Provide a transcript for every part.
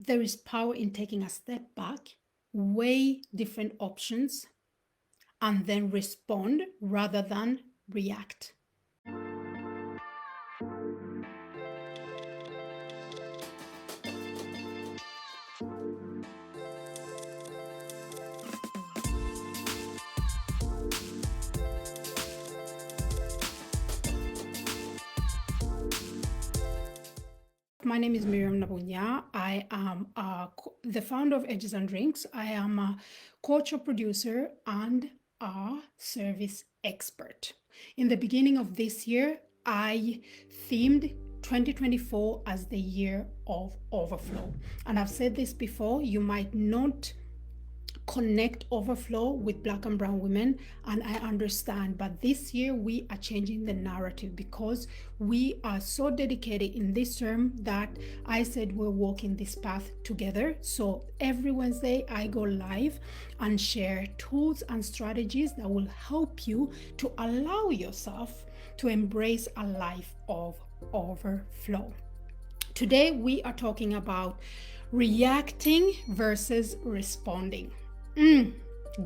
there is power in taking a step back, weigh different options, and then respond rather than react. My name is Miriam Nabunya. I am the founder of Edges and Drinks. I am a coach or producer and a service expert. In the beginning of this year, I themed 2024 as the year of overflow. And I've said this before, you might not connect overflow with Black and brown women, and I understand, but this year we are changing the narrative because we are so dedicated in this term that I said we're walking this path together. So every Wednesday I go live and share tools and strategies that will help you to allow yourself to embrace a life of overflow. Today we are talking about reacting versus responding.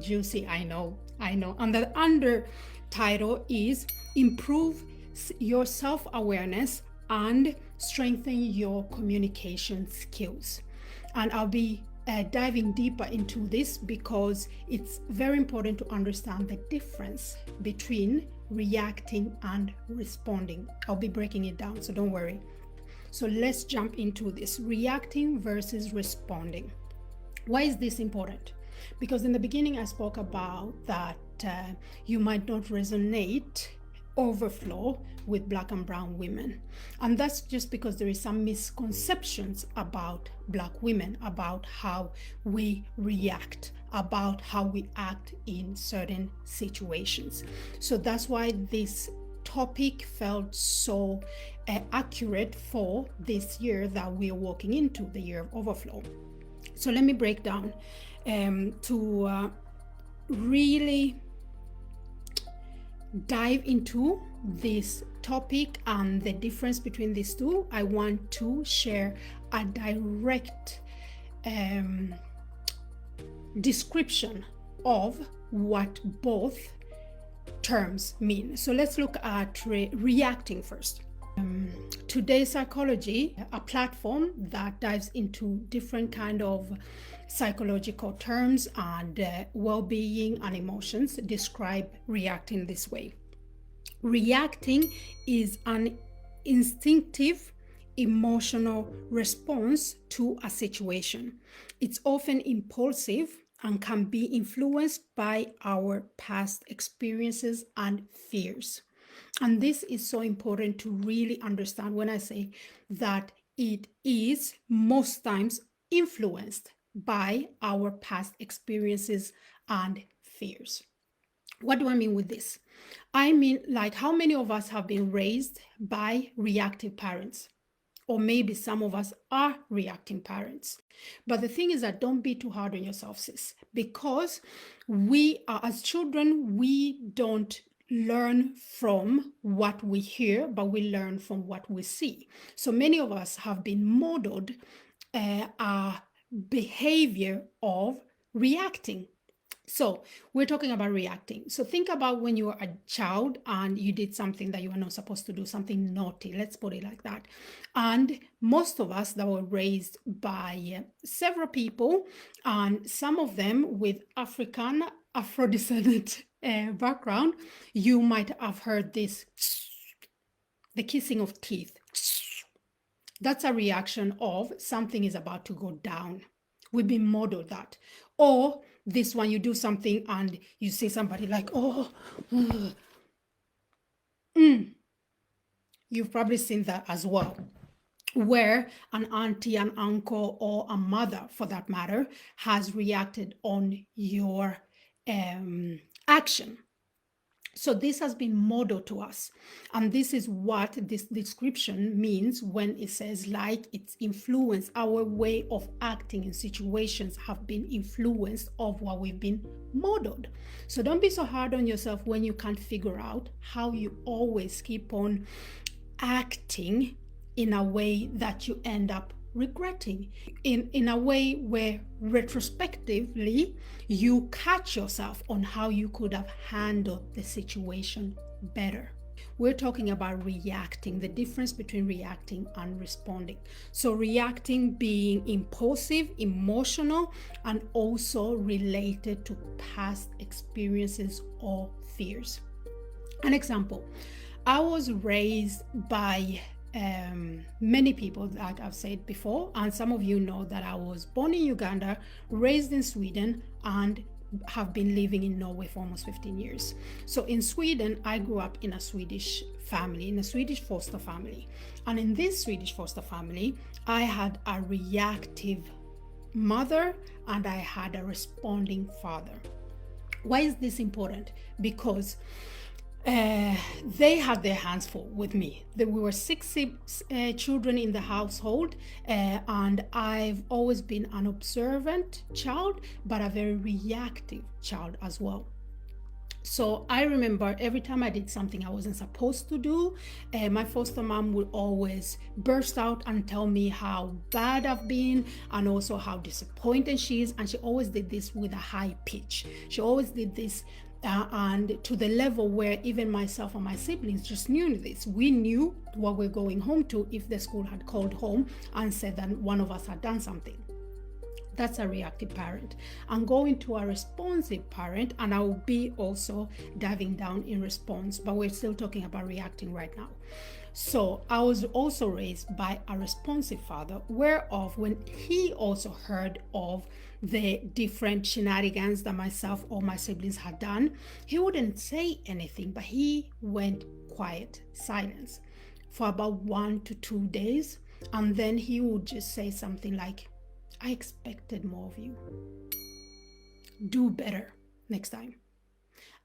Juicy, I know. And the under title is Improve Your Self-Awareness and Strengthen Your Communication Skills. And I'll be diving deeper into this because it's very important to understand the difference between reacting and responding. I'll be breaking it down, so don't worry. So let's jump into this. Reacting versus responding. Why is this important? Because in the beginning I spoke about that you might not resonate overflow with Black and brown women, and that's just because there is some misconceptions about Black women, about how we react, about how we act in certain situations. So that's why this topic felt so accurate for this year that we are walking into, the year of overflow. So let me break down to really dive into this topic and the difference between these two. I want to share a direct description of what both terms mean. So let's look at reacting first. Today's Psychology, a platform that dives into different kind of psychological terms and well-being and emotions, describe reacting this way. Reacting is an instinctive emotional response to a situation. It's often impulsive and can be influenced by our past experiences and fears. And this is so important to really understand when I say that it is most times influenced by our past experiences and fears. What do I mean with this? I mean, like, how many of us have been raised by reactive parents? Or maybe some of us are reacting parents. But the thing is that don't be too hard on yourself, sis, because we are, as children, we don't learn from what we hear, but we learn from what we see. So many of us have been modeled a behavior of reacting. So we're talking about reacting. So think about when you were a child and you did something that you were not supposed to do, something naughty, let's put it like that. And most of us that were raised by several people, and some of them with Afro-descendant background, you might have heard this, the kissing of teeth. That's a reaction of something is about to go down. We've been modeled that. Or this one, you do something and you see somebody like, oh, You've probably seen that as well, where an auntie, an uncle, or a mother, for that matter, has reacted on your action. So this has been modeled to us. And this is what this description means when it says, like, it's influenced, our way of acting in situations have been influenced of what we've been modeled. So don't be so hard on yourself when you can't figure out how you always keep on acting in a way that you end up regretting in a way where retrospectively you catch yourself on how you could have handled the situation better. We're talking about reacting, the difference between reacting and responding. So reacting being impulsive, emotional, and also related to past experiences or fears. An example, I was raised by many people that I've said before, and some of you know that I was born in Uganda, raised in Sweden, and have been living in Norway for almost 15 years. So in Sweden, I grew up in a Swedish family, in a Swedish foster family. And in this Swedish foster family, I had a reactive mother and I had a responding father. Why is this important? Because they had their hands full with me. We were six children in the household, and I've always been an observant child, but a very reactive child as well. So I remember every time I did something I wasn't supposed to do, my foster mom would always burst out and tell me how bad I've been and also how disappointed she is. And she always did this with a high pitch. She always did this and to the level where even myself and my siblings just knew this. We knew what we're going home to if the school had called home and said that one of us had done something. That's a reactive parent. I'm going to a responsive parent, and I will be also diving down in response, but we're still talking about reacting right now. So I was also raised by a responsive father, whereof when he also heard of the different shenanigans that myself or my siblings had done, he wouldn't say anything, but he went quiet, silence, for about 1 to 2 days. And then he would just say something like, I expected more of you. Do better next time.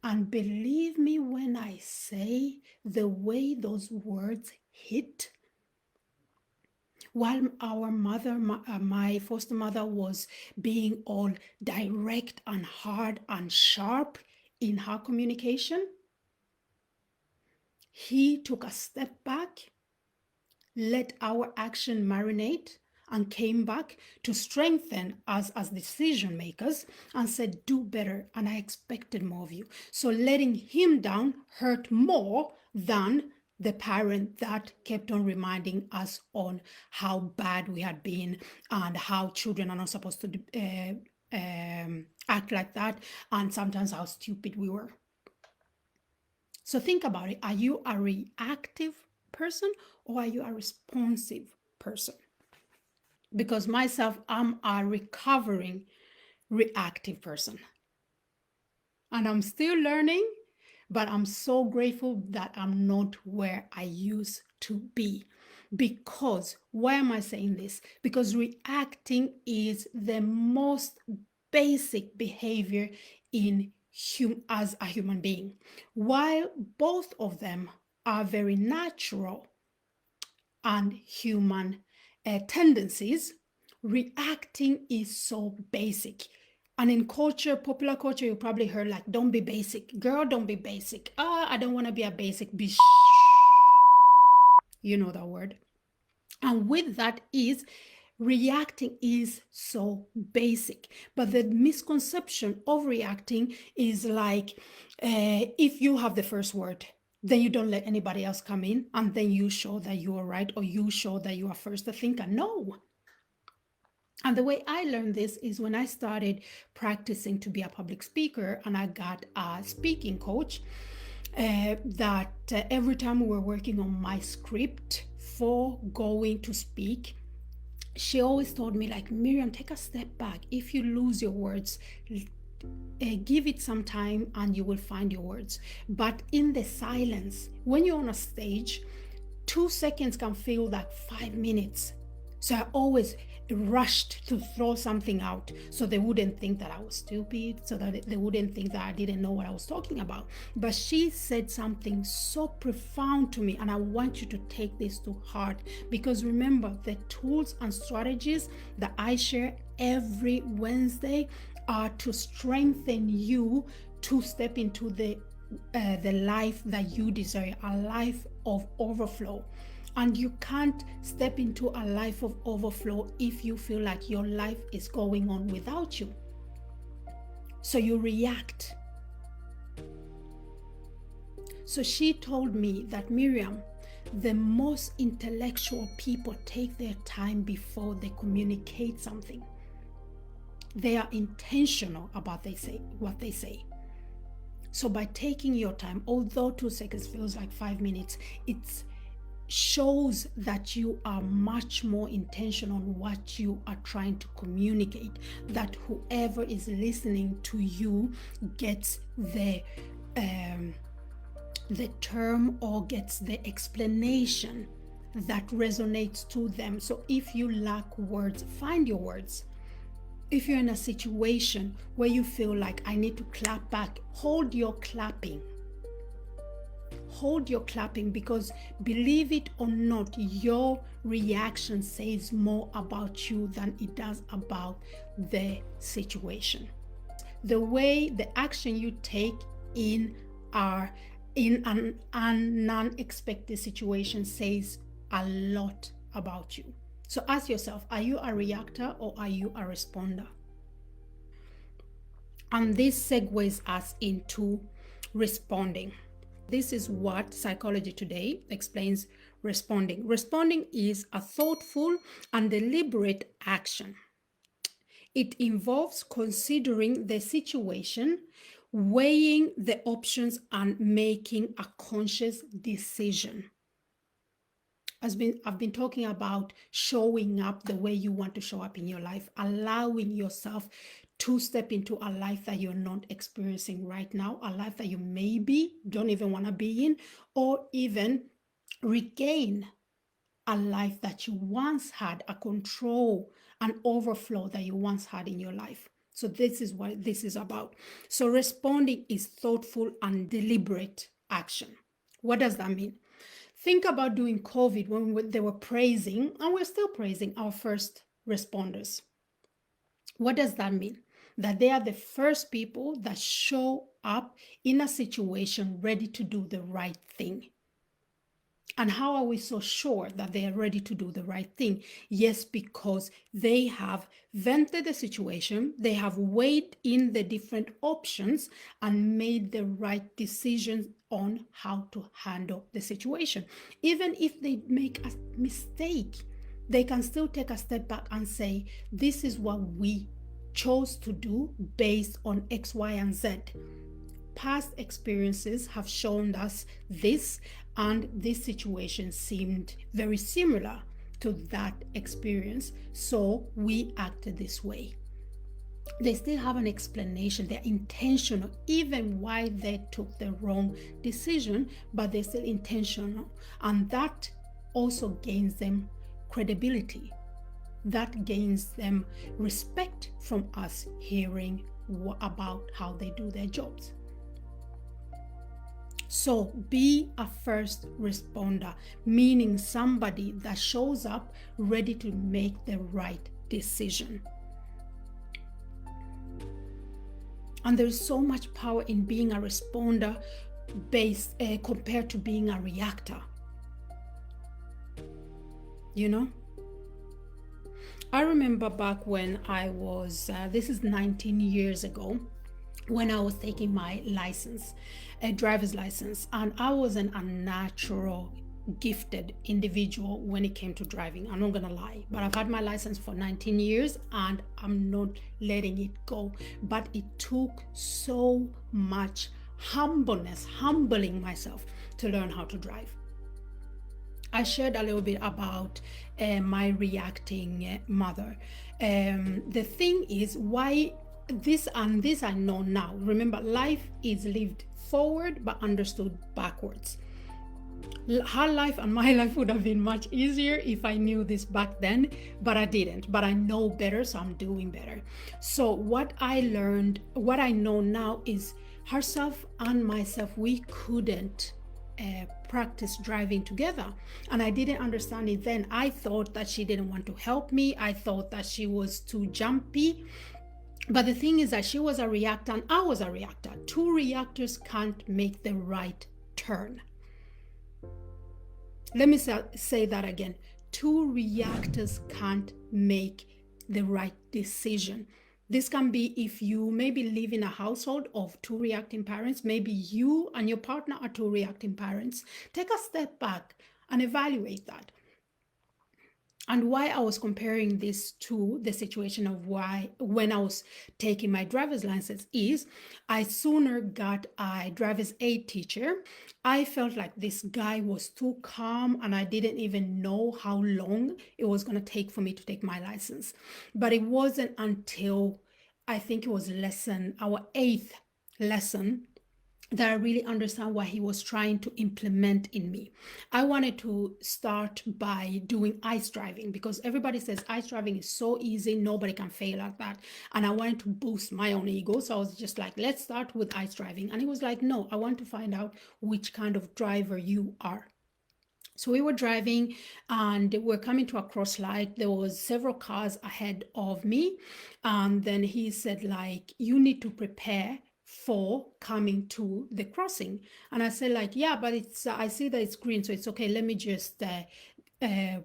And believe me when I say the way those words hit, while our mother, my foster mother, was being all direct and hard and sharp in her communication, he took a step back, let our action marinate, and came back to strengthen us as decision makers and said, do better, and I expected more of you. So letting him down hurt more than the parent that kept on reminding us on how bad we had been and how children are not supposed to act like that, and sometimes how stupid we were. So think about it. Are you a reactive person or are you a responsive person? Because myself, I'm a recovering reactive person. And I'm still learning, but I'm so grateful that I'm not where I used to be. Because, why am I saying this? Because reacting is the most basic behavior as a human being. While both of them are very natural and human tendencies, reacting is so basic. And in culture, popular culture, you probably heard like, don't be basic. Girl, don't be basic. I don't want to be a basic bitch. You know that word. And with that is, reacting is so basic. But the misconception of reacting is like, if you have the first word, then you don't let anybody else come in, and then you show that you are right, or you show that you are first to thinker. No. And the way I learned this is when I started practicing to be a public speaker, and I got a speaking coach that every time we were working on my script for going to speak, she always told me like, Miriam, take a step back. If you lose your words, give it some time and you will find your words. But in the silence, when you're on a stage, 2 seconds can feel like 5 minutes. So I always rushed to throw something out so they wouldn't think that I was stupid, so that they wouldn't think that I didn't know what I was talking about. But she said something so profound to me, and I want you to take this to heart, because remember, the tools and strategies that I share every Wednesday are to strengthen you to step into the life that you desire, a life of overflow. And you can't step into a life of overflow if you feel like your life is going on without you. So you react. So she told me that, Miriam, the most intellectual people take their time before they communicate something. They are intentional about what they say. So by taking your time, although 2 seconds feels like 5 minutes, it shows that you are much more intentional on what you are trying to communicate, that whoever is listening to you gets the term or gets the explanation that resonates to them. So if you lack words, find your words. If you're in a situation where you feel like I need to clap back, hold your clapping. Hold your clapping, because believe it or not, your reaction says more about you than it does about the situation. The action you take in an unexpected situation says a lot about you. So ask yourself, are you a reactor or are you a responder? And this segues us into responding. This is what Psychology Today explains responding. Responding is a thoughtful and deliberate action. It involves considering the situation, weighing the options, and making a conscious decision. I've been talking about showing up the way you want to show up in your life, allowing yourself to step into a life that you're not experiencing right now, a life that you maybe don't even want to be in, or even regain a life that you once had, a control, an overflow that you once had in your life. So this is what this is about. So responding is thoughtful and deliberate action. What does that mean? Think about during COVID when they were praising, and we're still praising, our first responders. What does that mean? That they are the first people that show up in a situation ready to do the right thing. And how are we so sure that they are ready to do the right thing? Yes, because they have vented the situation, they have weighed in the different options and made the right decisions on how to handle the situation. Even if they make a mistake, they can still take a step back and say, this is what we chose to do based on X, Y, and Z. Past experiences have shown us this, and this situation seemed very similar to that experience, so we acted this way. They still have an explanation. They're intentional, even why they took the wrong decision, but they're still intentional, and that also gains them credibility. That gains them respect from us hearing about how they do their jobs. So be a first responder, meaning somebody that shows up ready to make the right decision. And there's so much power in being a responder compared to being a reactor. You know? I remember back when I was, this is 19 years ago, when I was taking my license, a driver's license, and I was an unnatural gifted individual when it came to driving. I'm not gonna lie, but I've had my license for 19 years and I'm not letting it go. But it took so much humbling myself to learn how to drive. I shared a little bit about my reacting mother. The thing is, why this I know now. Remember, life is lived forward but understood backwards. Her life and my life would have been much easier if I knew this back then, but I didn't. But I know better, so I'm doing better. So what I know now is herself and myself, we couldn't practice driving together, and I didn't understand it then. I thought that she didn't want to help me. I thought that she was too jumpy. But the thing is that she was a reactor and I was a reactor. Two reactors can't make the right turn. Let me say that again. Two reactors can't make the right decision. This can be if you maybe live in a household of two reacting parents, maybe you and your partner are two reacting parents. Take a step back and evaluate that. And why I was comparing this to the situation of why when I was taking my driver's license is I sooner got a driver's aid teacher. I felt like this guy was too calm and I didn't even know how long it was going to take for me to take my license. But it wasn't until I think it was our eighth lesson, that I really understand what he was trying to implement in me. I wanted to start by doing ice driving because everybody says ice driving is so easy, nobody can fail at that. And I wanted to boost my own ego. So I was just like, let's start with ice driving. And he was like, no, I want to find out which kind of driver you are. So we were driving and we're coming to a cross light. There was several cars ahead of me. And then he said, like, you need to prepare for coming to the crossing. And I said, like, yeah, but it's I see that it's green, so it's okay. Let me just uh,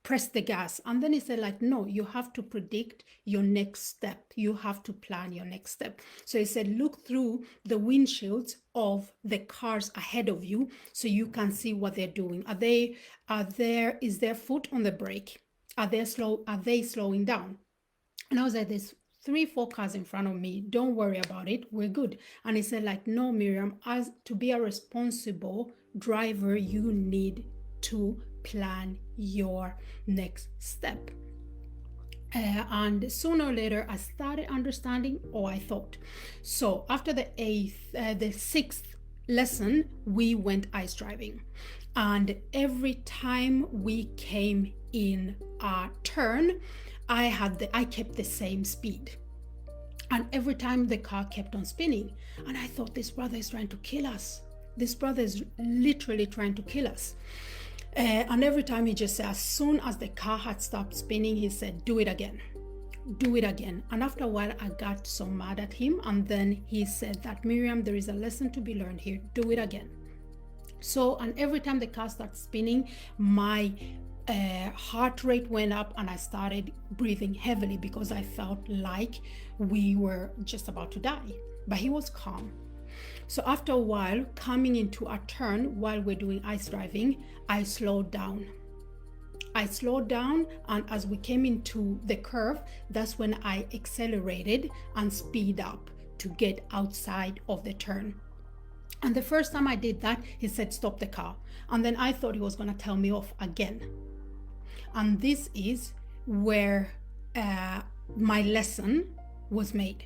press the gas. And then he said, like, no, you have to predict your next step. You have to plan your next step. So he said, look through the windshields of the cars ahead of you so you can see what they're doing. Is their foot on the brake? Are they slowing down? And I was like, there's 3, 4 cars in front of me. Don't worry about it. We're good. And he said, like, no, Miriam, as to be a responsible driver, you need to plan your next step. And sooner or later, I started understanding, or I thought. So after the 6th lesson, we went ice driving. And every time we came in a turn, I kept the same speed. And every time the car kept on spinning. And I thought, this brother is trying to kill us. This brother is literally trying to kill us. And every time he just said, as soon as the car had stopped spinning, he said, do it again. Do it again. And after a while, I got so mad at him. And then he said that, Miriam, there is a lesson to be learned here. Do it again. So, and every time the car started spinning, my heart rate went up and I started breathing heavily because I felt like we were just about to die. But he was calm. So after a while, coming into a turn while we're doing ice driving, I slowed down. And as we came into the curve, that's when I accelerated and speed up to get outside of the turn. And the first time I did that, he said, stop the car. And then I thought he was going to tell me off again. And this is where my lesson was made.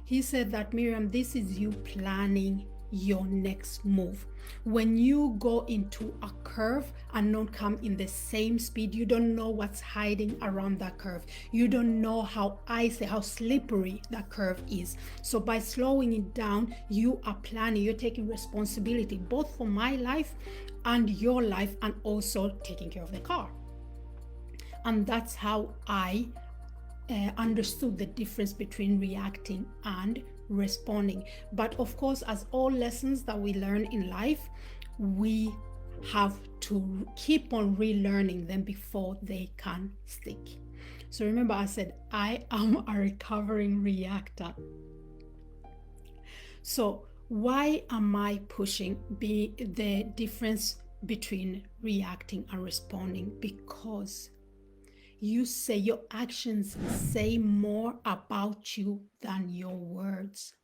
He said that, Miriam, this is you planning your next move. When you go into a curve and not come in the same speed, you don't know what's hiding around that curve. You don't know how icy, how slippery that curve is. So by slowing it down, you are planning, you're taking responsibility both for my life and your life, and also taking care of the car. And that's how I understood the difference between reacting and responding. But of course, as all lessons that we learn in life, we have to keep on relearning them before they can stick. So remember, I said I am a recovering reactor. So why am I pushing the difference between reacting and responding? Because your actions say more about you than your words.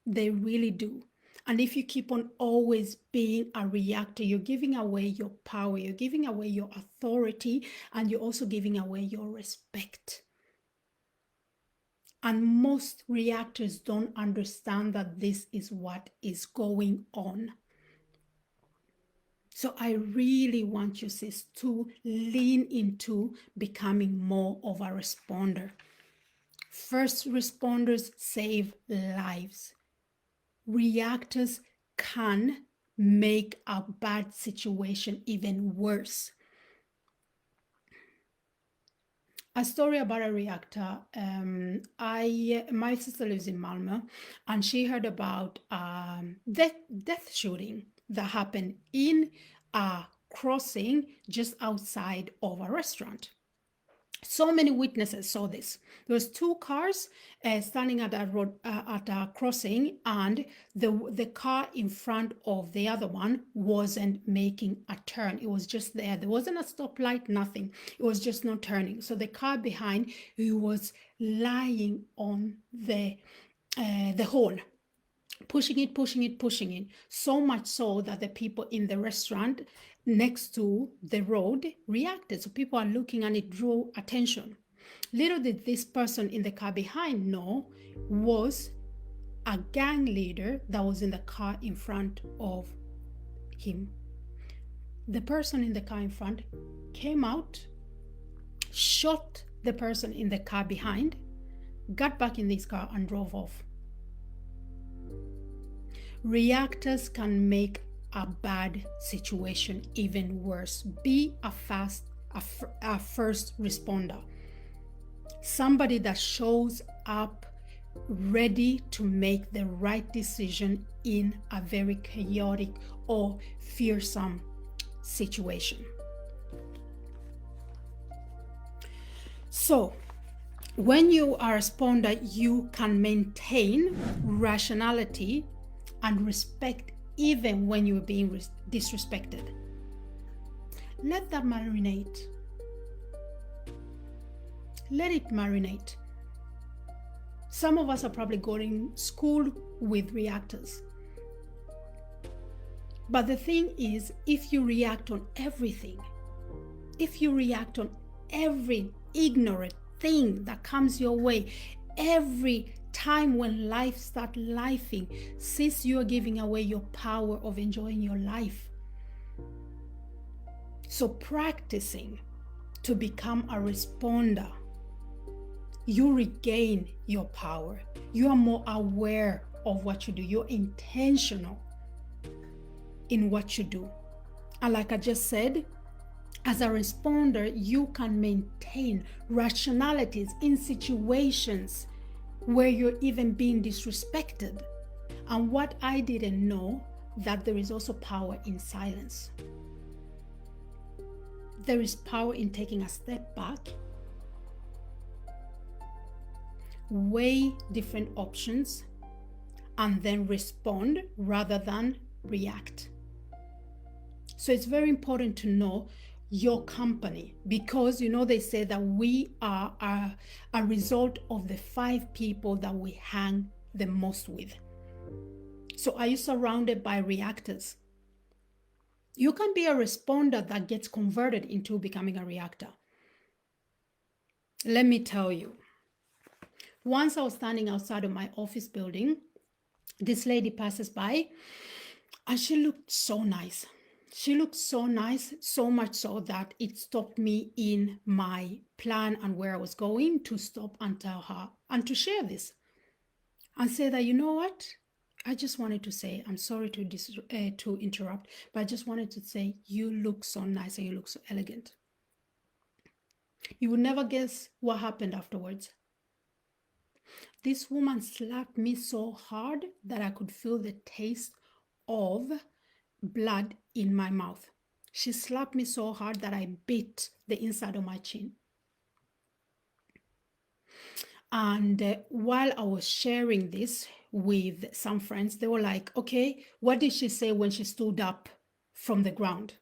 They really do. And if you keep on always being a reactor, you're giving away your power, you're giving away your authority, and you're also giving away your respect. And most reactors don't understand that this is what is going on. So I really want you, sis, to lean into becoming more of a responder. First responders save lives. Reactors can make a bad situation even worse. A story about a reactor. My sister lives in Malmö, and she heard about death shooting that happened in a crossing just outside of a restaurant. So many witnesses saw this. There was two cars standing at a road at a crossing, and the car in front of the other one wasn't making a turn. It was just there. There wasn't a stoplight, nothing. It was just not turning. So the car behind, it was lying on the horn, pushing it, so much so that the people in the restaurant next to the road reacted. So people are looking, and it drew attention. Little did this person in the car behind know was a gang leader that was in the car in front of him. The person in the car in front came out, shot the person in the car behind, got back in this car, and drove off. Reactors can make a bad situation even worse. Be a first responder. Somebody that shows up ready to make the right decision in a very chaotic or fearsome situation. So, when you are a responder, you can maintain rationality and respect even when you're being disrespected. Let that marinate. Let it marinate. Some of us are probably going to school with reactors. But the thing is, if you react on everything, if you react on every ignorant thing that comes your way, every time when life starts lifing, sis, you are giving away your power of enjoying your life. So practicing to become a responder, you regain your power. You are more aware of what you do. You're intentional in what you do. And like I just said, as a responder, you can maintain rationalities in situations where you're even being disrespected. And what I didn't know, that there is also power in silence. There is power in taking a step back, weigh different options, and then respond rather than react. So it's very important to know your company, because they say that we are a result of the 5 people that we hang the most with. So are you surrounded by reactors? You can be a responder that gets converted into becoming a reactor. Let me tell you, once I was standing outside of my office building, this lady passes by, and she looked so nice. She looked so nice, so much so that it stopped me in my plan and where I was going to stop and tell her and to share this and say that, you know what? I just wanted to say, I'm sorry to interrupt, but I just wanted to say, you look so nice and you look so elegant. You would never guess what happened afterwards. This woman slapped me so hard that I could feel the taste of blood in my mouth. She slapped me so hard that I bit the inside of my chin. And while I was sharing this with some friends, they were like, okay, what did she say when she stood up from the ground?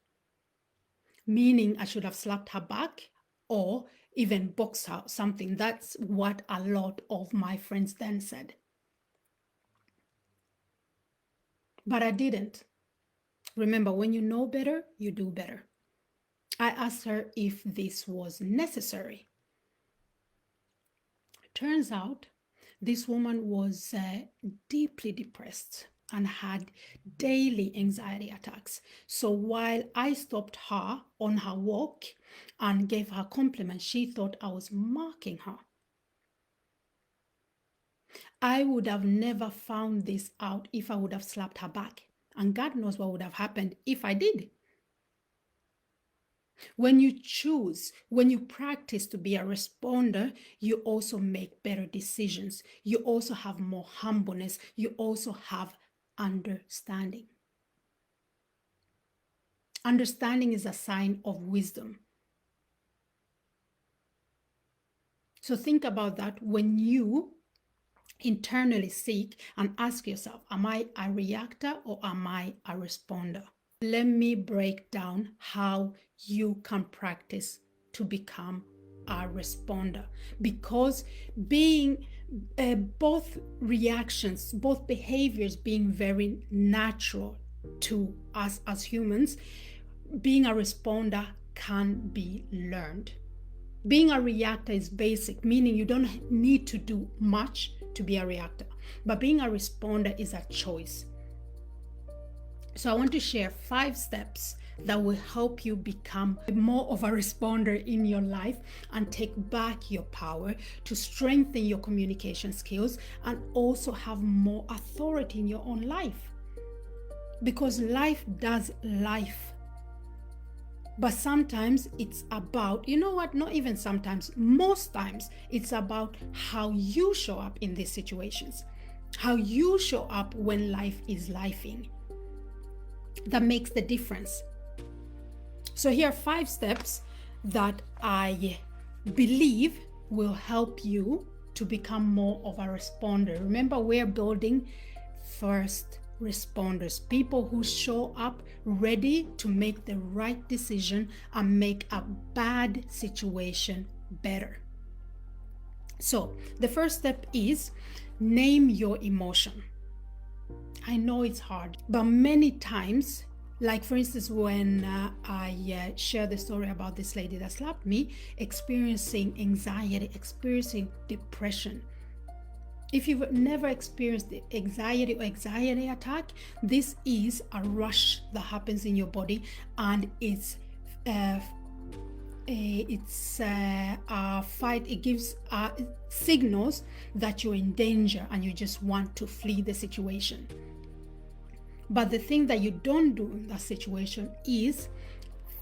Meaning I should have slapped her back or even boxed her, something. That's what a lot of my friends then said. But I didn't. Remember, when you know better, you do better. I asked her if this was necessary. Turns out this woman was deeply depressed and had daily anxiety attacks. So while I stopped her on her walk and gave her compliments, she thought I was mocking her. I would have never found this out if I would have slapped her back. And God knows what would have happened if I did. When you choose, when you practice to be a responder, you also make better decisions. You also have more humbleness. You also have understanding. Understanding is a sign of wisdom. So think about that when you internally seek and ask yourself, am I a reactor or am I a responder? Let me break down how you can practice to become a responder, because being both reactions, both behaviors being very natural to us as humans, being a responder can be learned. Being a reactor is basic, meaning you don't need to do much to be a reactor, but being a responder is a choice. So I want to share 5 steps that will help you become more of a responder in your life and take back your power, to strengthen your communication skills and also have more authority in your own life. Because life does life. But sometimes it's about, you know what, not even sometimes, most times it's about how you show up in these situations, how you show up when life is lifing. That makes the difference. So here are 5 steps that I believe will help you to become more of a responder. Remember, we're building first responders, people who show up ready to make the right decision and make a bad situation better. So the first step is name your emotion. I know it's hard, but many times, like for instance, when I shared the story about this lady that slapped me, experiencing anxiety, experiencing depression. If you've never experienced the anxiety or anxiety attack, this is a rush that happens in your body, and it's a fight. It gives signals that you're in danger and you just want to flee the situation. But the thing that you don't do in that situation is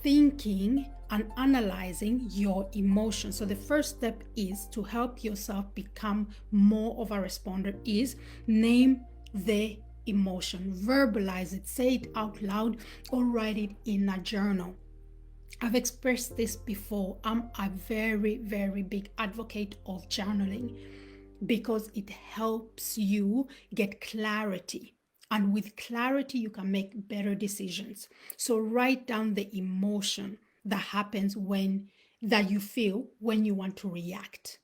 thinking and analyzing your emotions. So the first step is to help yourself become more of a responder is name the emotion, verbalize it, say it out loud, or write it in a journal. I've expressed this before. I'm a very, very big advocate of journaling because it helps you get clarity. And with clarity, you can make better decisions. So write down the emotion that happens that you feel when you want to react.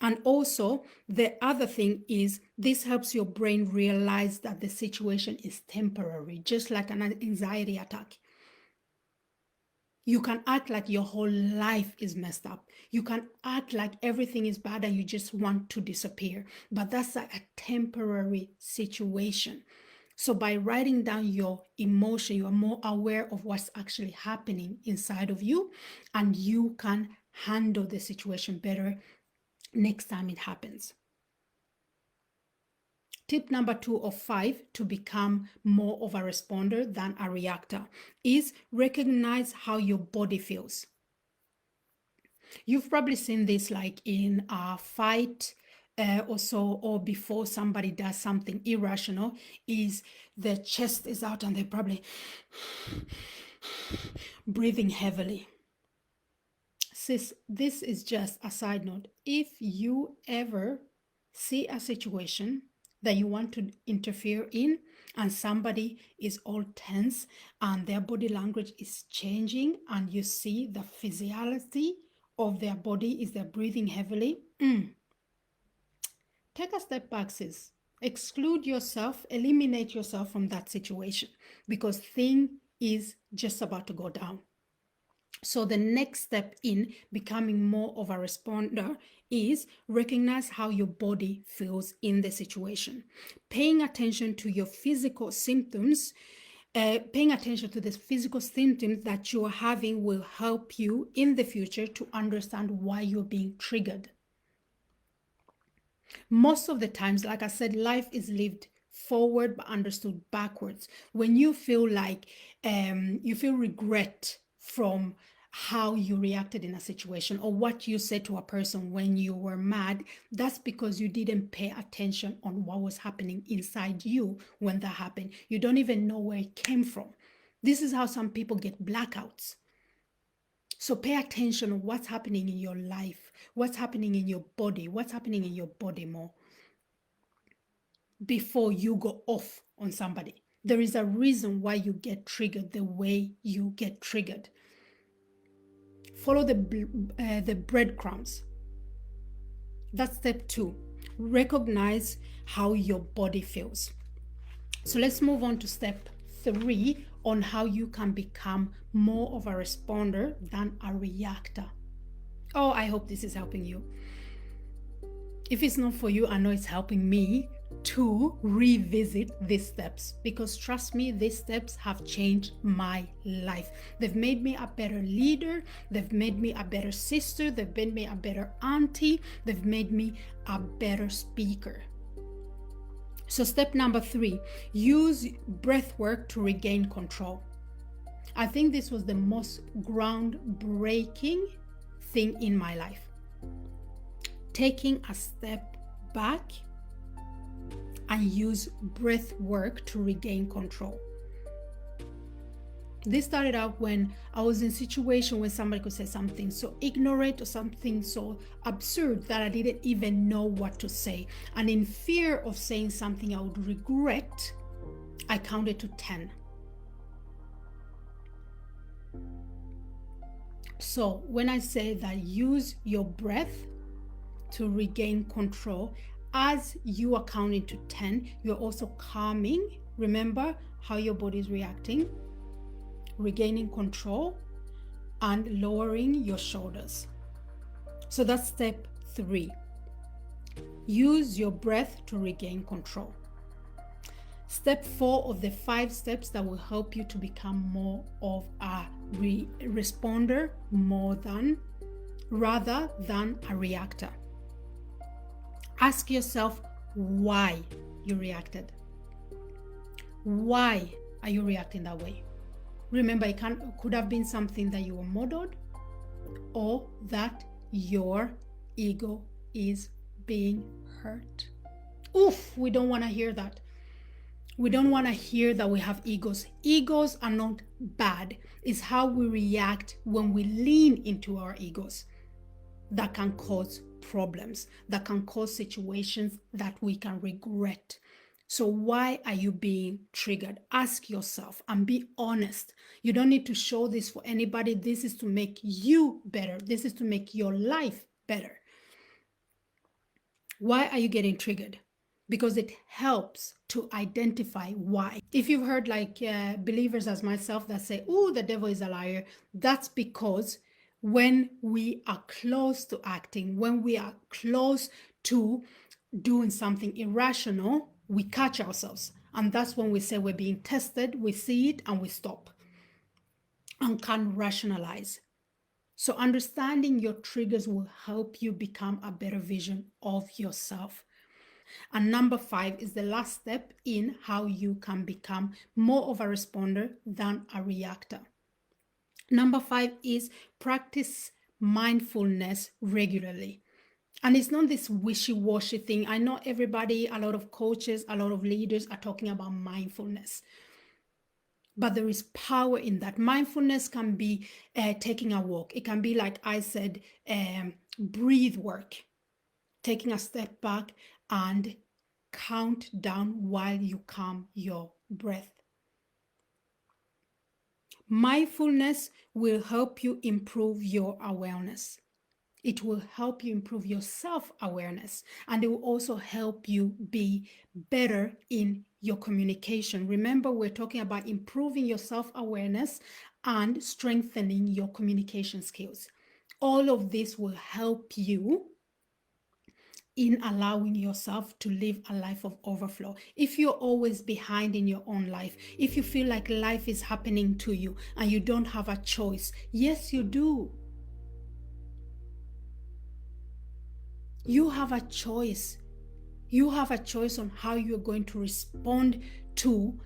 And also, the other thing is this helps your brain realize that the situation is temporary, just like an anxiety attack. You can act like your whole life is messed up. You can act like everything is bad and you just want to disappear. But that's a temporary situation. So by writing down your emotion, you are more aware of what's actually happening inside of you, and you can handle the situation better next time it happens. Tip number 2 of 5 to become more of a responder than a reactor is recognize how your body feels. You've probably seen this like in a fight or so, or before somebody does something irrational, is the chest is out and they're probably breathing heavily. Sis, this is just a side note. If you ever see a situation that you want to interfere in and somebody is all tense and their body language is changing and you see the physiology of their body is they're breathing heavily, take a step back, sis. Exclude yourself, eliminate yourself from that situation because thing is just about to go down. So the next step in becoming more of a responder is recognize how your body feels in the situation. Paying attention to your physical symptoms, paying attention to the physical symptoms that you are having will help you in the future to understand why you're being triggered. Most of the times, like I said, life is lived forward but understood backwards. When you feel like you feel regret from how you reacted in a situation or what you said to a person when you were mad, that's because you didn't pay attention on what was happening inside you when that happened. You don't even know where it came from. This is how some people get blackouts. So pay attention to what's happening in your life, what's happening in your body, what's happening in your body more before you go off on somebody. There is a reason why you get triggered the way you get triggered. Follow the breadcrumbs. That's step 2. Recognize how your body feels. So let's move on to step 3 on how you can become more of a responder than a reactor. Oh, I hope this is helping you. If it's not for you, I know it's helping me to revisit these steps, because trust me, these steps have changed my life. They've made me a better leader. They've made me a better sister. They've made me a better auntie. They've made me a better speaker. So step number 3, use breath work to regain control. I think this was the most groundbreaking thing in my life. Taking a step back and use breath work to regain control. This started out when I was in a situation where somebody could say something so ignorant or something so absurd that I didn't even know what to say. And in fear of saying something I would regret, I counted to 10. So when I say that use your breath to regain control, as you are counting to 10, you're also calming. Remember how your body is reacting, regaining control, and lowering your shoulders. So that's step 3. Use your breath to regain control. Step 4 of the 5 steps that will help you to become more of a responder rather than a reactor. Ask yourself why you reacted. Why are you reacting that way? Remember, it could have been something that you were modeled, or that your ego is being hurt. Oof, we don't want to hear that. We don't want to hear that we have egos. Egos are not bad. It's how we react when we lean into our egos that can cause problems, that can cause situations that we can regret. So why are you being triggered? Ask yourself and be honest. You don't need to show this for anybody. This is to make you better. This is to make your life better. Why are you getting triggered? Because it helps to identify why. If you've heard believers as myself that say, oh, the devil is a liar, that's because when we are close to acting, when we are close to doing something irrational, we catch ourselves. And that's when we say we're being tested, we see it and we stop and can't rationalize. So understanding your triggers will help you become a better version of yourself. And number 5 is the last step in how you can become more of a responder than a reactor. Number 5 is practice mindfulness regularly. And it's not this wishy-washy thing. I know everybody, a lot of coaches, a lot of leaders are talking about mindfulness. But there is power in that. Mindfulness can be taking a walk. It can be, like I said, breathe work. Taking a step back and count down while you calm your breath. Mindfulness will help you improve your awareness. It will help you improve your self-awareness, and it will also help you be better in your communication. Remember, we're talking about improving your self-awareness and strengthening your communication skills. All of this will help you in allowing yourself to live a life of overflow. If you're always behind in your own life, if you feel like life is happening to you and you don't have a choice, yes, you do. You have a choice. You have a choice on how you're going to respond to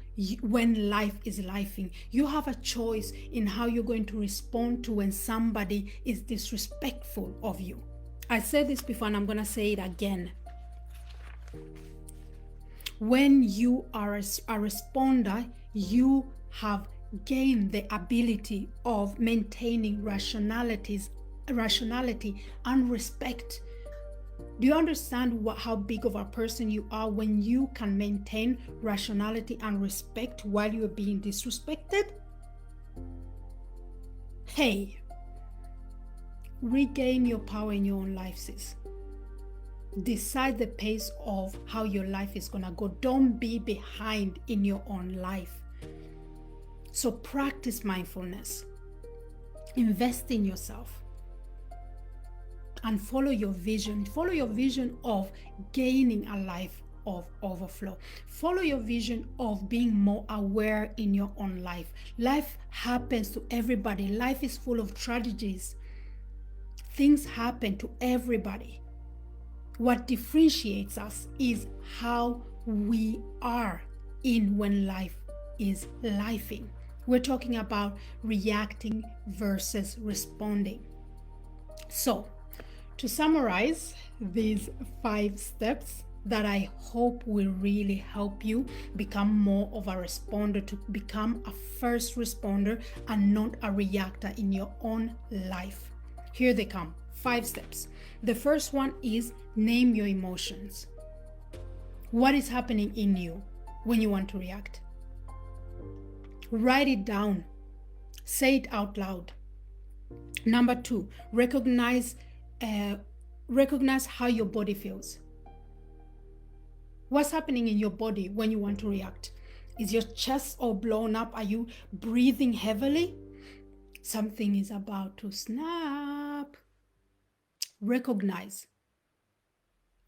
when life is lifing. You have a choice in how you're going to respond to when somebody is disrespectful of you. I said this before and I'm going to say it again. When you are a responder, you have gain the ability of maintaining rationality and respect. Do you understand how big of a person you are when you can maintain rationality and respect while you're being disrespected? Hey, regain your power in your own life, sis. Decide the pace of how your life is going to go. Don't be behind in your own life. So practice mindfulness. Invest in yourself. And follow your vision. Follow your vision of gaining a life of overflow. Follow your vision of being more aware in your own life. Life happens to everybody. Life is full of tragedies. Things happen to everybody. What differentiates us is how we are in when life is lifing. We're talking about reacting versus responding. So, to summarize these 5 steps that I hope will really help you become more of a responder, to become a first responder and not a reactor in your own life. Here they come. 5 steps. The first one is name your emotions. What is happening in you when you want to react? Write it down. Say it out loud. Number 2, recognize how your body feels. What's happening in your body when you want to react? Is your chest all blown up? Are you breathing heavily? Something is about to snap. Recognize.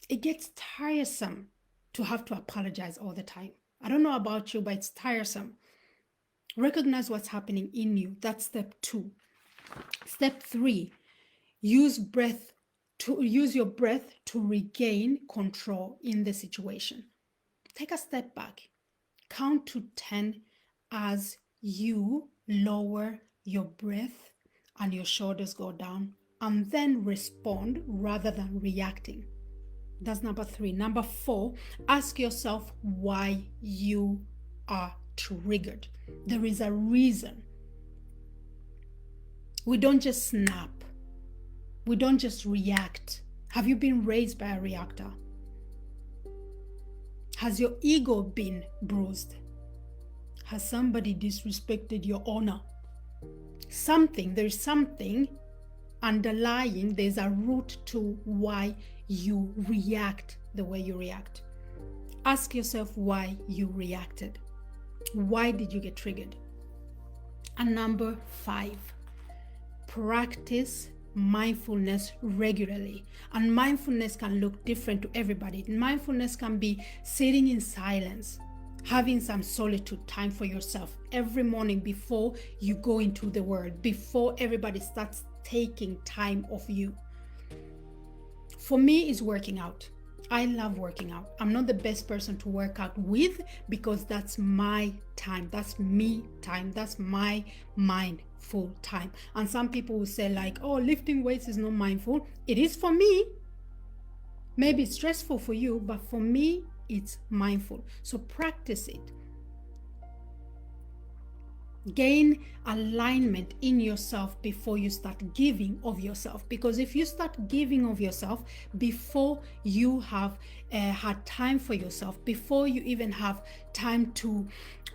It gets tiresome to have to apologize all the time. I don't know about you, but it's tiresome. Recognize what's happening in you. That's step 2. Step 3, use your breath to regain control in the situation. Take a step back. Count to 10 as you lower your breath and your shoulders go down, and then respond rather than reacting. That's number 3. Number 4, ask yourself why you are triggered. There is a reason. We don't just snap. We don't just react. Have you been raised by a reactor? Has your ego been bruised? Has somebody disrespected your honor? There's something underlying, there's a root to why you react the way you react. Ask yourself why you reacted. Why did you get triggered? And number 5, practice mindfulness regularly. And mindfulness can look different to everybody. Mindfulness can be sitting in silence, having some solitude time for yourself every morning before you go into the world, before everybody starts taking time of you. For me, it's working out. I love working out. I'm not the best person to work out with because that's my time. That's me time. That's my mindful time. And some people will say like, oh, lifting weights is not mindful. It is for me. Maybe it's stressful for you, but for me, it's mindful. So practice it. Gain alignment in yourself before you start giving of yourself. Because if you start giving of yourself before you have had time for yourself, before you even have time to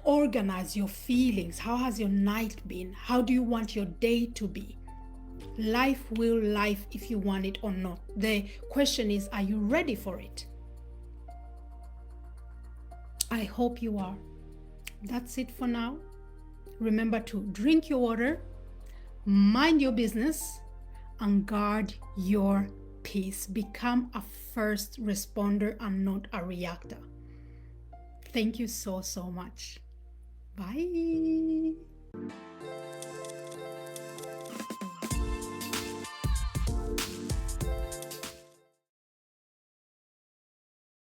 organize your feelings, how has your night been? How do you want your day to be? Life will life if you want it or not. The question is, are you ready for it? I hope you are. That's it for now. Remember to drink your water, mind your business, and guard your peace. Become a first responder and not a reactor. Thank you so much. Bye.